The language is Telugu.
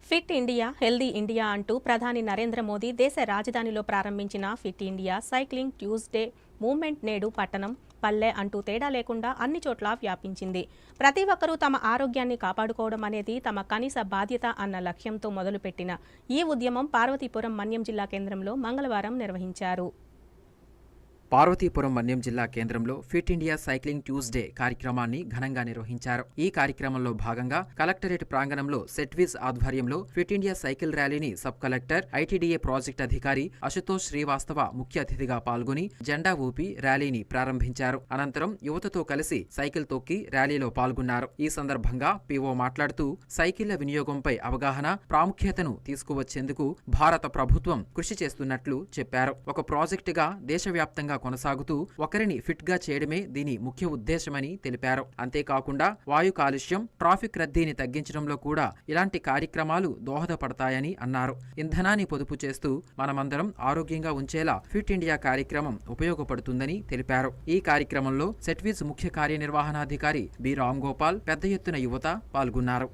ఫిట్ ఇండియా హెల్దీ ఇండియా అంటూ ప్రధాని నరేంద్ర మోదీ దేశ రాజధానిలో ప్రారంభించిన fit India cycling Tuesday movement నేడు పట్టణం పల్లె అంటూ తేడా లేకుండా అన్ని చోట్ల వ్యాపించింది. ప్రతి ఒక్కరూ తమ ఆరోగ్యాన్ని కాపాడుకోవడం అనేది తమ కనీస బాధ్యత అన్న లక్ష్యంతో మొదలుపెట్టిన ఈ ఉద్యమం పార్వతీపురం మన్యం జిల్లా కేంద్రంలో మంగళవారం నిర్వహించారు. పార్వతీపురం మన్యం జిల్లా కేంద్రంలో ఫిట్ ఇండియా సైక్లింగ్ ట్యూస్డే కార్యక్రమాన్ని ఘనంగా నిర్వహించారు. ఈ కార్యక్రమంలో భాగంగా కలెక్టరేట్ ప్రాంగణంలో సెట్విజ్ ఆధ్వర్యంలో ఫిట్ ఇండియా సైకిల్ ర్యాలీని సబ్ కలెక్టర్ ఐటీడీఏ ప్రాజెక్ట్ అధికారి అశుతోష్ శ్రీవాస్తవ ముఖ్య అతిథిగా పాల్గొని జెండా ఊపి ర్యాలీని ప్రారంభించారు. అనంతరం యువతతో కలిసి సైకిల్ తొక్కి ర్యాలీలో పాల్గొన్నారు. ఈ సందర్భంగా పీఓ మాట్లాడుతూ సైకిళ్ల వినియోగంపై అవగాహన, ప్రాముఖ్యతను తీసుకువచ్చేందుకు భారత ప్రభుత్వం కృషి చేస్తున్నట్లు చెప్పారు. ఒక ప్రాజెక్టుగా దేశవ్యాప్తంగా కొనసాగుతూ ఒకరిని ఫిట్ గా చేయడమే దీని ముఖ్య ఉద్దేశమని తెలిపారు. అంతేకాకుండా వాయు కాలుష్యం, ట్రాఫిక్ రద్దీని తగ్గించడంలో కూడా ఇలాంటి కార్యక్రమాలు దోహదపడతాయని అన్నారు. ఇంధనాన్ని పొదుపు చేస్తూ మనమందరం ఆరోగ్యంగా ఉంచేలా ఫిట్ ఇండియా కార్యక్రమం ఉపయోగపడుతుందని తెలిపారు. ఈ కార్యక్రమంలో సెట్విజ్ ముఖ్య కార్యనిర్వహణాధికారి బి రామ్ గోపాల్, పెద్ద ఎత్తున యువత పాల్గొన్నారు.